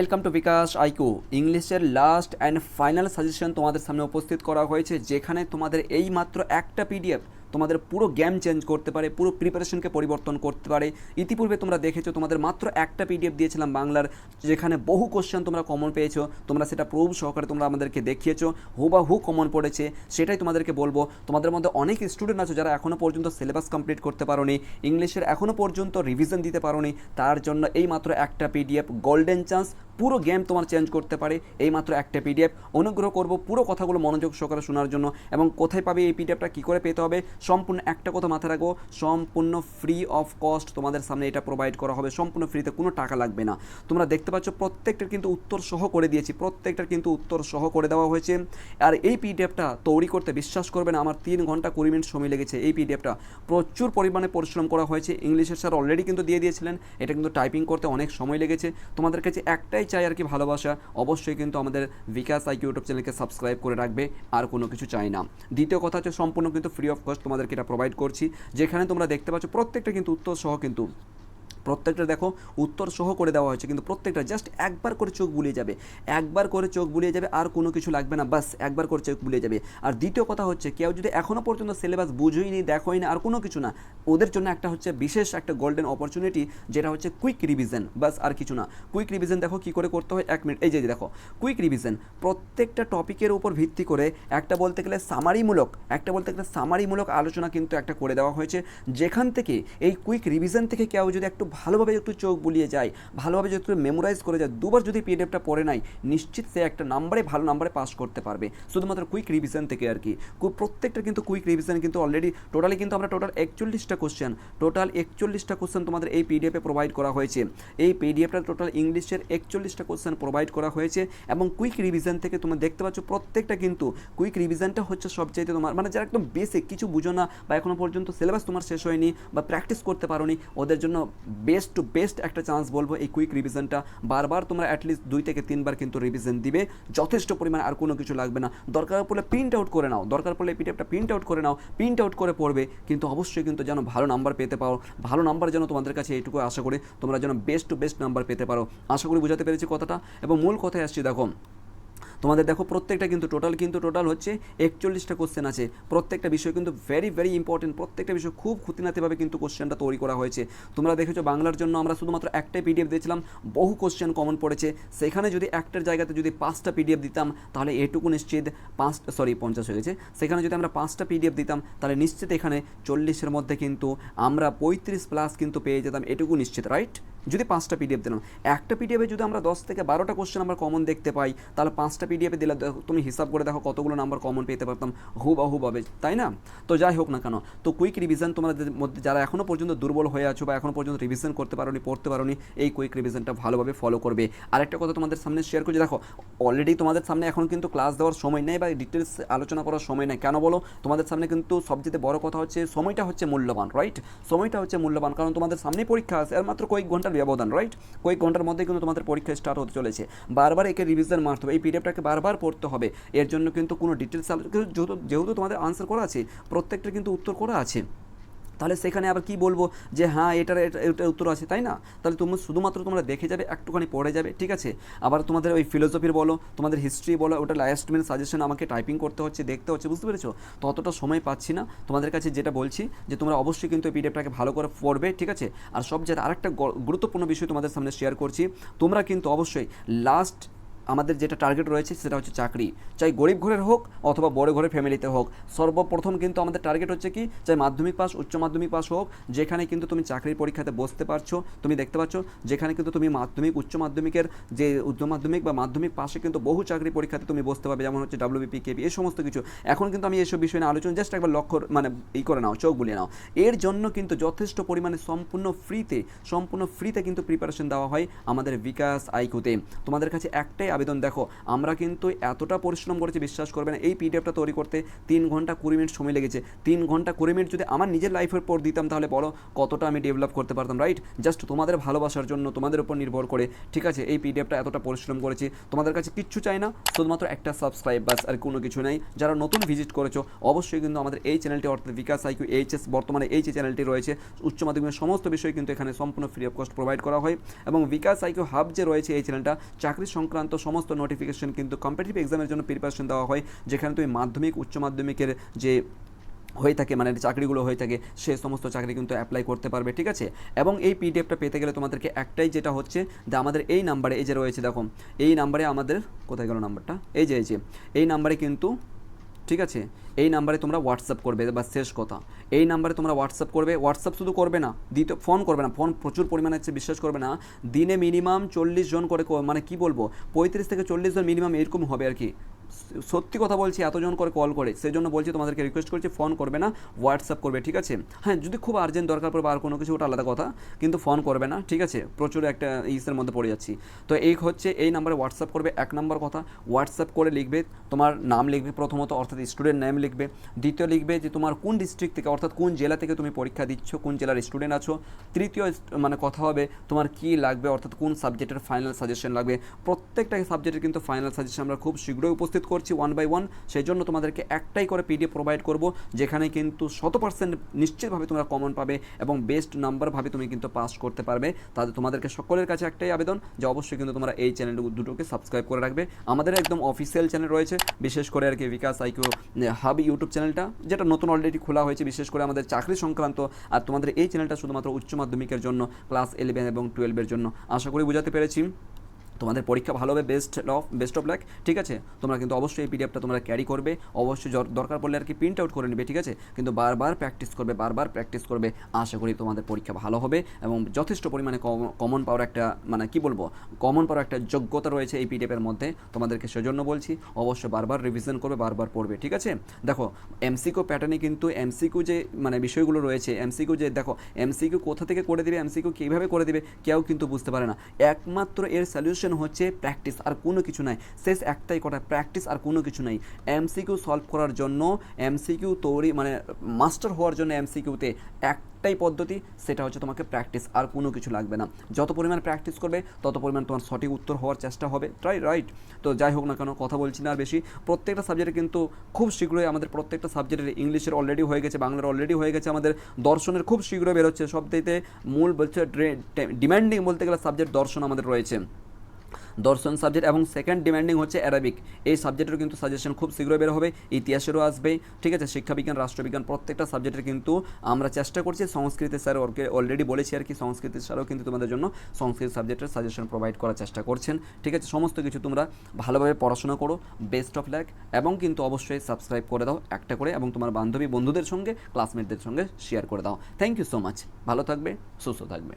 Welcome to Bikash IQ. ইংলিশের last and final suggestion তোমাদের সামনে উপস্থিত করা হয়েছে, যেখানে তোমাদের এই মাত্র একটা পিডিএফ তোমাদের পুরো গেম চেঞ্জ করতে পারে, পুরো প্রিপারেশনকে পরিবর্তন করতে পারে। ইতিপূর্বে তোমরা দেখেছো তোমাদের মাত্র একটা পিডিএফ দিয়েছিলাম বাংলার, যেখানে বহু কোশ্চেন তোমরা কমন পেয়েছো, তোমরা সেটা প্রুফ সহকারে তোমরা আমাদেরকে দেখিয়েছো, হুবাহু কমন পড়েছে। সেটাই তোমাদেরকে বলবো। তোমাদের মধ্যে অনেক স্টুডেন্ট আছে যারা এখনও পর্যন্ত সিলেবাস কমপ্লিট করতে পারোনি, ইংলিশের এখনও পর্যন্ত রিভিশন দিতে পারোনি, তার জন্য এই মাত্র একটা পিডিএফ গোল্ডেন চান্স, পুরো গেম তোমার চেঞ্জ করতে পারে এই মাত্র একটা পিডিএফ। অনুগ্রহ করব পুরো কথাগুলো মনোযোগ সহকারে শোনার জন্য। এবং কোথায় পাবে এই পিডিএফটা, কী করে পেতে হবে, সম্পূর্ণ একটা কথা মাথায় রাখবো, সম্পূর্ণ ফ্রি অফ কস্ট তোমাদের সামনে এটা প্রোভাইড করা হবে, সম্পূর্ণ ফ্রিতে, কোনো টাকা লাগবে না। তোমরা দেখতে পাচ্ছ প্রত্যেকটার কিন্তু উত্তর সহ করে দিয়েছি, প্রত্যেকটার কিন্তু উত্তর সহ করে দেওয়া হয়েছে। আর এই পিডিএফটা তৈরি করতে বিশ্বাস করবেন আমার 3 ঘন্টা 20 মিনিট সময় লেগেছে। এই পিডিএফটা প্রচুর পরিমাণে পরিশ্রম করা হয়েছে। ইংলিশের স্যার অলরেডি কিন্তু দিয়ে দিয়েছিলেন, এটা কিন্তু টাইপিং করতে অনেক সময় লেগেছে। তোমাদের কাছে একটাই চাই আর কি, ভালোবাসা। অবশ্যই কিন্তু আমাদের বিকাশ আইকিউ ইউটিউব চ্যানেলকে সাবস্ক্রাইব করে রাখবে, আর কোনো কিছু চাই না। দ্বিতীয় কথা হচ্ছে সম্পূর্ণ কিন্তু ফ্রি অফ কস্ট তোমাদেরকে এটা প্রোভাইড করছি, যেখানে তোমরা দেখতে পাচ্ছ প্রত্যেকটা কিন্তু উত্তর সহ, কিন্তু প্রত্যেকটা দেখো উত্তর সহ করে দেওয়া হয়েছে, কিন্তু প্রত্যেকটা জাস্ট একবার করে চোখ বুলিয়ে যাবে, একবার করে চোখ বুলিয়ে যাবে, আর কোনো কিছু লাগবে না, বাস একবার করে চোখ বুলিয়ে যাবে। আর দ্বিতীয় কথা হচ্ছে, কেউ যদি এখনও পর্যন্ত সিলেবাস বুঝোইনি, দেখোই না, আর কোনো কিছু না, ওদের জন্য একটা হচ্ছে বিশেষ একটা গোল্ডেন অপরচুনিটি, যেটা হচ্ছে কুইক রিভিশন, বাস আর কিছু না। কুইক রিভিশন দেখো কী করে করতে হয়, 1 মিনিট। এই যে দেখো কুইক রিভিশন, প্রত্যেকটা টপিকের উপর ভিত্তি করে একটা বলতে গেলে সামারিমূলক আলোচনা কিন্তু একটা করে দেওয়া হয়েছে, যেখান থেকে এই কুইক রিভিশন থেকে কেউ যদি একটু ভালোভাবে একটু চোখ বুলিয়ে যায়, ভালোভাবে যদি একটু মেমোরাইজ করে যায়, দুবার যদি পিডিএফটা পড়ে নেয়, নিশ্চিত সে একটা নাম্বারে, ভালো নাম্বারে পাস করতে পারবে, শুধুমাত্র কুইক রিভিশন থেকে আর কি। প্রত্যেকটা কিন্তু কুইক রিভিশন কিন্তু অলরেডি টোটালি কিন্তু আমরা টোটাল 41টা কোশ্চেন তোমাদের এই পিডিএফে প্রোভাইড করা হয়েছে। এই পিডিএফটা টোটাল ইংলিশের 41টা কোশ্চেন প্রোভাইড করা হয়েছে। এবং কুইক রিভিশন থেকে তোমরা দেখতে পাচ্ছ প্রত্যেকটা কিন্তু কুইক রিভিশনটা হচ্ছে সবচাইতে তোমার মানে যারা একদম বেসিক কিছু বুঝো না, বা এখনও পর্যন্ত সিলেবাস তোমার শেষ হয়নি, বা প্র্যাকটিস করতে পারোনি, ওদের জন্য বেস্ট টু বেস্ট একটা চান্স বলবো এই কুইক রিভিশনটা। বারবার তোমরা অ্যাটলিস্ট 2 থেকে 3 বার কিন্তু রিভিশন দিবে, যথেষ্ট পরিমাণে, আর কোনো কিছু লাগবে না। দরকার পড়লে প্রিন্ট আউট করে নাও, দরকার পড়লে পিডিএফটা প্রিন্ট আউট করে নাও, প্রিন্ট আউট করে পড়বে, কিন্তু অবশ্যই কিন্তু যেন ভালো নাম্বার পেতে পারো। ভালো নাম্বার যেন তোমাদের কাছে এইটুকু আশা করি, তোমরা যেন বেস্ট টু বেস্ট নাম্বার পেতে পারো। আশা করি বুঝাতে পেরেছি কথাটা। এবং মূল কথায় আসছি, দেখো তোমাদের দেখো প্রত্যেকটা কিন্তু টোটাল হচ্ছে 41টা কোশ্চেন আছে। প্রত্যেকটা বিষয় কিন্তু ভেরি ইম্পর্টেন্ট, প্রত্যেকটা বিষয় খুব খুঁটিনাতিভাবে কিন্তু কোশ্চেনটা তৈরি করা হয়েছে। তোমরা দেখেছো বাংলার জন্য আমরা শুধুমাত্র একটাই পিডিএফ দিয়েছিলাম, বহু কোশ্চেন কমন পড়েছে। সেখানে যদি একটার জায়গাতে যদি 5টা পিডিএফ দিতাম, তাহলে এটুকু নিশ্চিত 50 হয়ে গেছে। সেখানে যদি আমরা 5টা পিডিএফ দিতাম, তাহলে নিশ্চিত এখানে 40-এর মধ্যে কিন্তু আমরা 35+ কিন্তু পেয়ে যেতাম, এটুকু নিশ্চিত, রাইট? যদি 5টা পিডিএফ দিলাম, একটা পিডিএফে যদি আমরা 10 থেকে 12টা কোশ্চেন আমরা কমন দেখতে পাই, তাহলে 5টা পিডিএফে দিলে তুমি হিসাব করে দেখো কতগুলো নাম্বার কমন পেতে পারতাম হুবহুভাবে, তাই না? তো যাই হোক না কেন, তো কুইক রিভিশন তোমাদের মধ্যে যারা এখনও পর্যন্ত দুর্বল হয়ে আছো, বা এখনও পর্যন্ত রিভিশন করতে পারোনি, পড়তে পারোনি, এই কুইক রিভিশনটা ভালোভাবে ফলো করবে। আরেকটা কথা তোমাদের সামনে শেয়ার করছি, দেখো অলরেডি তোমাদের সামনে এখন কিন্তু ক্লাস দেওয়ার সময় নেই, বা ডিটেলস আলোচনা করার সময় নেই। কেন বলো? তোমাদের সামনে কিন্তু সবচেয়ে বড় কথা হচ্ছে সময়টা হচ্ছে মূল্যবান, রাইট? সময়টা হচ্ছে মূল্যবান, কারণ তোমাদের সামনেই পরীক্ষা আছে, আর মাত্র কয়েক ঘন্টার ব্যবধান, রাইট? কয়েক ঘন্টার মধ্যে কিন্তু তোমাদের পরীক্ষা স্টার্ট হতে চলেছে। বারবার একে রিভিশন মারতে হবে, এই পিডিএফটাকে বারবার পড়তে হবে। এর জন্য কিন্তু কোনো ডিটেলস যেহেতু তোমাদের আনসার করা আছে, প্রত্যেকটা কিন্তু উত্তর করা আছে, তাহলে সেখানে আবার কি বলবো যে হ্যাঁ এটার উত্তর আছে, তাই না? তাহলে তুমি শুধুমাত্র তোমরা দেখে যাবে, একটুখানি পড়ে যাবে, ঠিক আছে? আবার তোমাদের ওই ফিলোসফির বলো, তোমাদের হিস্ট্রি বলো, ওটা লাস্ট মিনিট সাজেশন আমাকে টাইপিং করতে হচ্ছে, দেখতে হচ্ছে, বুঝতে পেরেছো? ততটা সময় পাচ্ছি না। তোমাদের কাছে যেটা বলছি যে তোমরা অবশ্যই কিন্তু এই পিডিএফটাকে ভালো করে পড়বে, ঠিক আছে? আর সবচেয়ে আরেকটা গুরুত্বপূর্ণ বিষয় তোমাদের সামনে শেয়ার করছি, তোমরা কিন্তু অবশ্যই লাস্ট আমাদের যেটা টার্গেট রয়েছে সেটা হচ্ছে চাকরি, চাই গরিব ঘরের হোক অথবা বড় ঘরের ফ্যামিলিতে হোক। সর্বপ্রথম কিন্তু আমাদের টার্গেট হচ্ছে কি, চাই মাধ্যমিক পাস, উচ্চ মাধ্যমিক পাস হোক, যেখানে কিন্তু তুমি চাকরির পরীক্ষাতে বসতে পারছো। তুমি দেখতে পাচ্ছ যেখানে কিন্তু তুমি মাধ্যমিক, উচ্চ মাধ্যমিকের যে উচ্চ মাধ্যমিক বা মাধ্যমিক পাশে কিন্তু বহু চাকরি পরীক্ষাতে তুমি বসতে পারবে, যেমন হচ্ছে WBP, KP, এই সমস্ত কিছু। এখন কিন্তু আমি এইসব বিষয় নিয়ে আলোচনা জাস্ট একবার লক্ষ্য মানে করে নাও, চোখ বুলিয়ে নাও। এর জন্য কিন্তু যথেষ্ট পরিমাণে সম্পূর্ণ ফ্রিতে কিন্তু প্রিপারেশন দেওয়া হয় আমাদের বিকাশ আইকিউতে। তোমাদের কাছে একটাই আবেদন। দেখো আমরা কিন্তু এতটা পরিশ্রম করেছি, বিশ্বাস করবে না, এই পিডিএফটা তৈরি করতে 3 ঘন্টা 20 মিনিট সময় লেগেছে। 3 ঘন্টা 20 মিনিট যদি আমার নিজের লাইফের পর দিতাম তাহলে বলো কতটা আমি ডেভেলপ করতে পারতাম, রাইট? জাস্ট তোমাদের ভালোবাসার জন্য, তোমাদের উপর নির্ভর করে, ঠিক আছে, এই পিডিএফটা এতটা পরিশ্রম করেছি। তোমাদের কাছে কিচ্ছু চাই না, শুধুমাত্র একটা সাবস্ক্রাইব, বাস, আর কোনো কিছু নেই। যারা নতুন ভিজিট করেছো অবশ্যই কিন্তু আমাদের এই চ্যানেলটি অর্থাৎ বিকাশ আইকিউ এইচএস, বর্তমানে এই যে চ্যানেলটি রয়েছে উচ্চ মাধ্যমিকের সমস্ত বিষয় কিন্তু এখানে সম্পূর্ণ ফ্রি অফ কস্ট প্রোভাইড করা হয়। এবং বিকাশ আইকিউ হাব যে রয়েছে এই চ্যানেলটা চাকরি সংক্রান্ত সমস্ত নোটিফিকেশন কিন্তু কম্পিটিটিভ এক্সামের জন্য প্রিপারেশন দেওয়া হয়, যেখানে তুমি মাধ্যমিক উচ্চ মাধ্যমিকের যে হয়ে থাকে মানে চাকরিগুলো হয়ে থাকে সেই সমস্ত চাকরি কিন্তু অ্যাপ্লাই করতে পারবে, ঠিক আছে। এবং এই পিডিএফটা পেতে গেলে তোমাদেরকে একটাই যেটা হচ্ছে যে আমাদের এই নাম্বারে, এই যে রয়েছে দেখো এই নাম্বারে, আমাদের কোথায় গেল নাম্বারটা, এই যে এই নাম্বারে কিন্তু, ঠিক আছে, এই নাম্বারে তোমরা হোয়াটসঅ্যাপ করবে, বা শেষ কথা, এই নাম্বারে তোমরা হোয়াটসঅ্যাপ করবে। হোয়াটসঅ্যাপ শুধু করবে না, ফোন করবে না, ফোন প্রচুর পরিমাণে হচ্ছে, বিশ্বাস করবে না, দিনে মিনিমাম 40 জন করে, মানে কি বলবো 35 থেকে 40 জন মিনিমাম এরকম হবে আর কি। সত্যি কথা বলছি, এতজন করে কল করে, সেই জন্য বলছি তোমাদেরকে রিকোয়েস্ট করছি ফোন করবে না, হোয়াটসঅ্যাপ করবে, ঠিক আছে। হ্যাঁ, যদি খুব আর্জেন্ট দরকার পড়বে আর কোনো কিছু, ওটা আলাদা কথা, কিন্তু ফোন করবে না, ঠিক আছে। প্রচুর একটা ইসের মধ্যে পড়ে যাচ্ছি। তো এই হচ্ছে এই নাম্বারে হোয়াটসঅ্যাপ করবে, 1 নম্বর কথা। হোয়াটসঅ্যাপ করে লিখবে তোমার নাম, লিখবে প্রথমত, অর্থাৎ স্টুডেন্ট নেম লিখবে। দ্বিতীয় লিখবে যে তোমার কোন ডিস্ট্রিক্ট থেকে, অর্থাৎ কোন জেলা থেকে তুমি পরীক্ষা দিচ্ছ, কোন জেলার স্টুডেন্ট আছো। তৃতীয় মানে কথা হবে তোমার কী লাগবে, অর্থাৎ কোন সাবজেক্টের ফাইনাল সাজেশন লাগবে। প্রত্যেকটা সাবজেক্টের কিন্তু ফাইনাল সাজেশন আমরা খুব শীঘ্রই উপস্থিত করছি 1 by 1। সেই জন্য তোমাদেরকে একটাই করে পিডিএফ প্রোভাইড করব, যেখানে কিন্তু 100% নিশ্চিতভাবে তোমরা কমন পাবে এবং বেস্ট নাম্বারভাবে তুমি কিন্তু পাস করতে পারবে। তাহলে তোমাদেরকে সকলের কাছে একটাই আবেদন যে অবশ্যই কিন্তু তোমরা এই চ্যানেল দুটোকে সাবস্ক্রাইব করে রাখবে। আমাদের একদম অফিসিয়াল চ্যানেল রয়েছে, বিশেষ করে আর কি বিকাশ আইকিউ হাব ইউটিউব চ্যানেলটা, যেটা নতুন অলরেডি খোলা হয়েছে, বিশেষ করে আমাদের চাকরি সংক্রান্ত। আর তোমাদের এই চ্যানেলটা শুধুমাত্র উচ্চ মাধ্যমিকের জন্য, ক্লাস 11 এবং 12-এর জন্য। আশা করি বোঝাতে পেরেছি। তোমাদের পরীক্ষা ভালো হবে, বেস্ট অফ লাক, ঠিক আছে। তোমরা কিন্তু অবশ্যই এই পিডিএফটা তোমরা ক্যারি করবে, অবশ্যই দরকার পড়লে আর কি প্রিন্ট আউট করে নেবে, ঠিক আছে। কিন্তু বারবার প্র্যাকটিস করবে। আশা করি তোমাদের পরীক্ষা ভালো হবে এবং যথেষ্ট পরিমাণে কমন পাওয়ার একটা, মানে কি বলবো, কমন পাওয়ার একটা যোগ্যতা রয়েছে এই পিডিএফের মধ্যে। তোমাদেরকে সেজন্য বলছি অবশ্যই বারবার রিভিশন করবে, বারবার পড়বে, ঠিক আছে। দেখো এমসিকিউ প্যাটার্নে কিন্তু এমসিকিউ যে মানে বিষয়গুলো রয়েছে, এমসিকিউ যে দেখো এমসিকিউ কোথা থেকে করে দেবে, এমসিকিউ কীভাবে করে দেবে কেউ কিন্তু বুঝতে পারে না। একমাত্র এর সলিউশন হচ্ছে প্র্যাকটিস, আর কোনো কিছু নাই। শেষ একটাই কথা, প্র্যাকটিস, আর কোনো কিছু নাই। এমসিকিউ সলভ করার জন্য, এমসিকিউ তৈরি মানে মাস্টার হওয়ার জন্য এমসিকিউতে একটাই পদ্ধতি, সেটা হচ্ছে তোমাকে প্র্যাকটিস, আর কোনো কিছু লাগবে না। যত পরিমাণ প্র্যাকটিস করবে তত পরিমাণ তোমার সঠিক উত্তর হওয়ার চেষ্টা হবে, রাইট। তো যাই হোক না কেন, কথা বলছি না আর বেশি। প্রত্যেকটা সাবজেক্টে কিন্তু খুব শীঘ্রই আমাদের প্রত্যেকটা সাবজেক্টের ইংলিশের অলরেডি হয়ে গেছে, বাংলার অলরেডি হয়ে গেছে, আমাদের দর্শনের খুব শীঘ্রই বেরোচ্ছে। সবথেকে মূল বলছে ডিমান্ডিং বলতে গেলে সাবজেক্ট দর্শন আমাদের রয়েছে, দর্শন সাবজেক্ট, এবং সেকেন্ড ডিমান্ডিং হচ্ছে অ্যারাবিক। এই সাবজেক্টেরও কিন্তু সাজেশন খুব শীঘ্রই বের হবে, ইতিহাসেরও আসবে, ঠিক আছে, শিক্ষাবিজ্ঞান, রাষ্ট্রবিজ্ঞান, প্রত্যেকটা সাবজেক্টের কিন্তু আমরা চেষ্টা করছি। সংস্কৃতি স্যার ওকে অলরেডি বলেছি আর কি, সংস্কৃতি স্যারও কিন্তু তোমাদের জন্য সংস্কৃত সাবজেক্টের সাজেশন প্রোভাইড করার চেষ্টা করছেন, ঠিক আছে। সমস্ত কিছু তোমরা ভালোভাবে পড়াশোনা করো, বেস্ট অফ লাক, এবং কিন্তু অবশ্যই সাবস্ক্রাইব করে দাও একটা করে, এবং তোমার বান্ধবী বন্ধুদের সঙ্গে, ক্লাসমেটদের সঙ্গে শেয়ার করে দাও। থ্যাংক ইউ সো মাচ, ভালো থাকবে, সুস্থ থাকবে।